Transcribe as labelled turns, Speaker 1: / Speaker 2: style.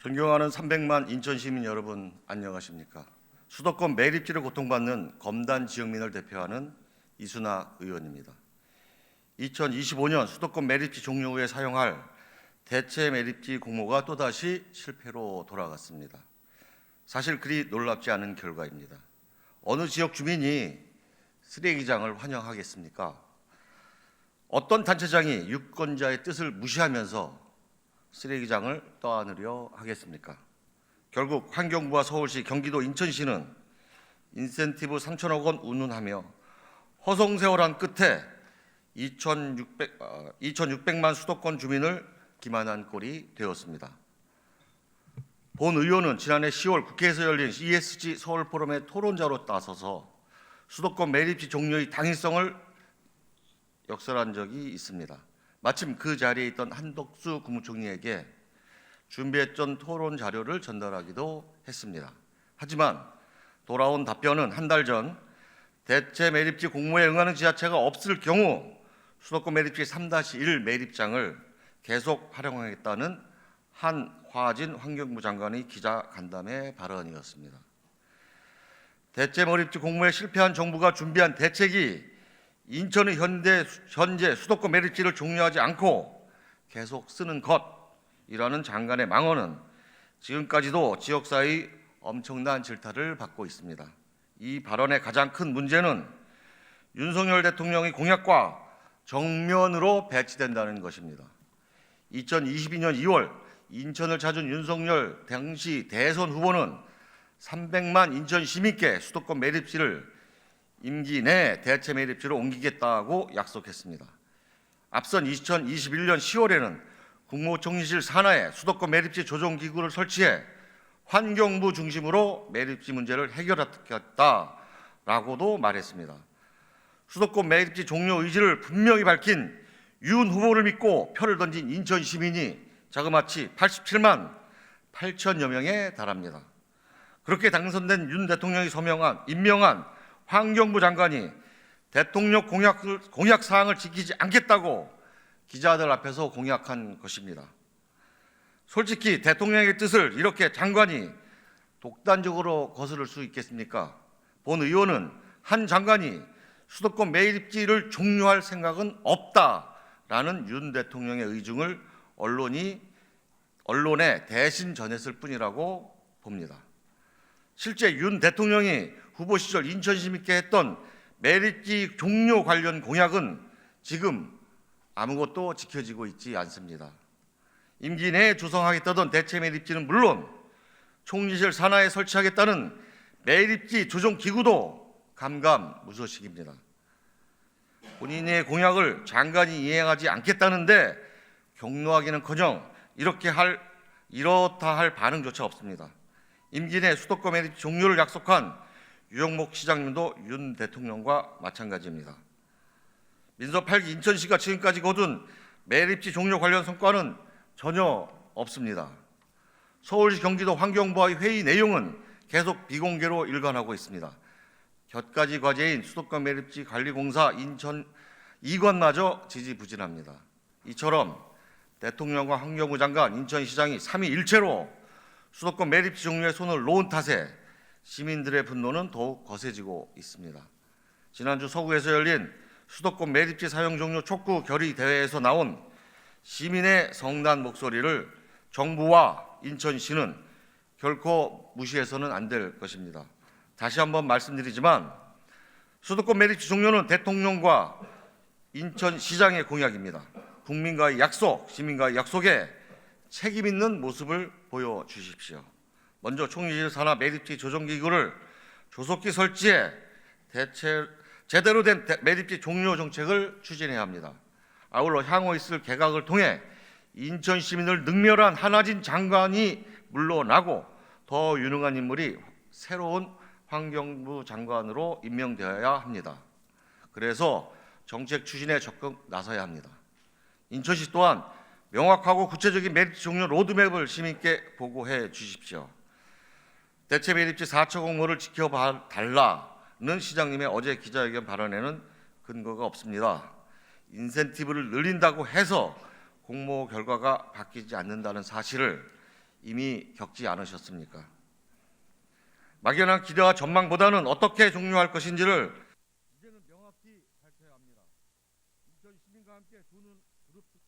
Speaker 1: 존경하는 300만 인천 시민 여러분, 안녕하십니까? 수도권 매립지를 고통받는 검단 지역민을 대표하는 이순하 의원입니다. 2025년 수도권 매립지 종료 후에 사용할 대체 매립지 공모가 또다시 실패로 돌아갔습니다. 사실 그리 놀랍지 않은 결과입니다. 어느 지역 주민이 쓰레기장을 환영하겠습니까? 어떤 단체장이 유권자의 뜻을 무시하면서 쓰레기장을 떠안으려 하겠습니까? 결국 환경부와 서울시, 경기도, 인천시는 인센티브 3천억 원 운운하며 허송세월한 끝에 2,600만 수도권 주민을 기만한 꼴이 되었습니다. 본 의원은 지난해 10월 국회에서 열린 ESG 서울 포럼의 토론자로 나서서 수도권 매립지 종료의 당위성을 역설한 적이 있습니다. 마침 그 자리에 있던 한덕수 국무총리에게 준비했던 토론 자료를 전달하기도 했습니다. 하지만 돌아온 답변은 한 달 전 대체 매립지 공모에 응하는 지자체가 없을 경우 수도권 매립지 3-1 매립장을 계속 활용하겠다는 한화진 환경부 장관의 기자 간담회 발언이었습니다. 대체 매립지 공모에 실패한 정부가 준비한 대책이 인천의 현재 수도권 매립지를 종료하지 않고 계속 쓰는 것이라는 장관의 망언은 지금까지도 지역사회의 엄청난 질타를 받고 있습니다. 이 발언의 가장 큰 문제는 윤석열 대통령의 공약과 정면으로 배치된다는 것입니다. 2022년 2월 인천을 찾은 윤석열 당시 대선 후보는 300만 인천 시민께 수도권 매립지를 임기 내 대체 매립지로 옮기겠다고 약속했습니다. 앞선 2021년 10월에는 국무총리실 산하에 수도권 매립지 조정기구를 설치해 환경부 중심으로 매립지 문제를 해결하겠다라고도 말했습니다. 수도권 매립지 종료 의지를 분명히 밝힌 윤 후보를 믿고 표를 던진 인천 시민이 자그마치 87만 8천여 명에 달합니다. 그렇게 당선된 윤 대통령이 임명한 환경부 장관이 대통령 공약 사항을 지키지 않겠다고 기자들 앞에서 공약한 것입니다. 솔직히 대통령의 뜻을 이렇게 장관이 독단적으로 거스를 수 있겠습니까? 본 의원은 한 장관이 수도권 매립지를 종료할 생각은 없다라는 윤 대통령의 의중을 언론에 대신 전했을 뿐이라고 봅니다. 실제 윤 대통령이 후보 시절 인천 시민께 했던 매립지 종료 관련 공약은 지금 아무것도 지켜지고 있지 않습니다. 임기 내에 조성하겠다던 대체 매립지는 물론 총리실 산하에 설치하겠다는 매립지 조정 기구도 감감무소식입니다. 본인의 공약을 장관이 이행하지 않겠다는데 격노하기는커녕 이렇다 할 반응조차 없습니다. 임기 내 수도권 매립지 종료를 약속한 유영목 시장님도 윤 대통령과 마찬가지입니다. 민서 8기 인천시가 지금까지 거둔 매립지 종료 관련 성과는 전혀 없습니다. 서울시, 경기도 환경부와의 회의 내용은 계속 비공개로 일관하고 있습니다. 곁가지 과제인 수도권 매립지 관리공사 인천 이관마저 지지부진합니다. 이처럼 대통령과 환경부 장관, 인천시장이 삼위일체로 수도권 매립지 종료에 손을 놓은 탓에 시민들의 분노는 더욱 거세지고 있습니다. 지난주 서구에서 열린 수도권 매립지 사용 종료 촉구 결의 대회에서 나온 시민의 성난 목소리를 정부와 인천시는 결코 무시해서는 안 될 것입니다. 다시 한번 말씀드리지만 수도권 매립지 종료는 대통령과 인천시장의 공약입니다. 국민과의 약속, 시민과의 약속에 책임 있는 모습을 보여주십시오. 먼저 총리실 산하 매립지 조정기구를 조속히 설치해 제대로 된 매립지 종료 정책을 추진해야 합니다. 아울러 향후 있을 개각을 통해 인천 시민을 능멸한 한화진 장관이 물러나고 더 유능한 인물이 새로운 환경부 장관으로 임명되어야 합니다. 그래서 정책 추진에 적극 나서야 합니다. 인천시 또한 명확하고 구체적인 매립지 종료 로드맵을 시민께 보고해 주십시오. 대체 매립지 4차 공모를 지켜달라는 시장님의 어제 기자회견 발언에는 근거가 없습니다. 인센티브를 늘린다고 해서 공모 결과가 바뀌지 않는다는 사실을 이미 겪지 않으셨습니까? 막연한 기대와 전망보다는 어떻게 종료할 것인지를 이제는 명확히 밝혀야 합니다. 인천 시민과 함께 두 눈 부릅뜨고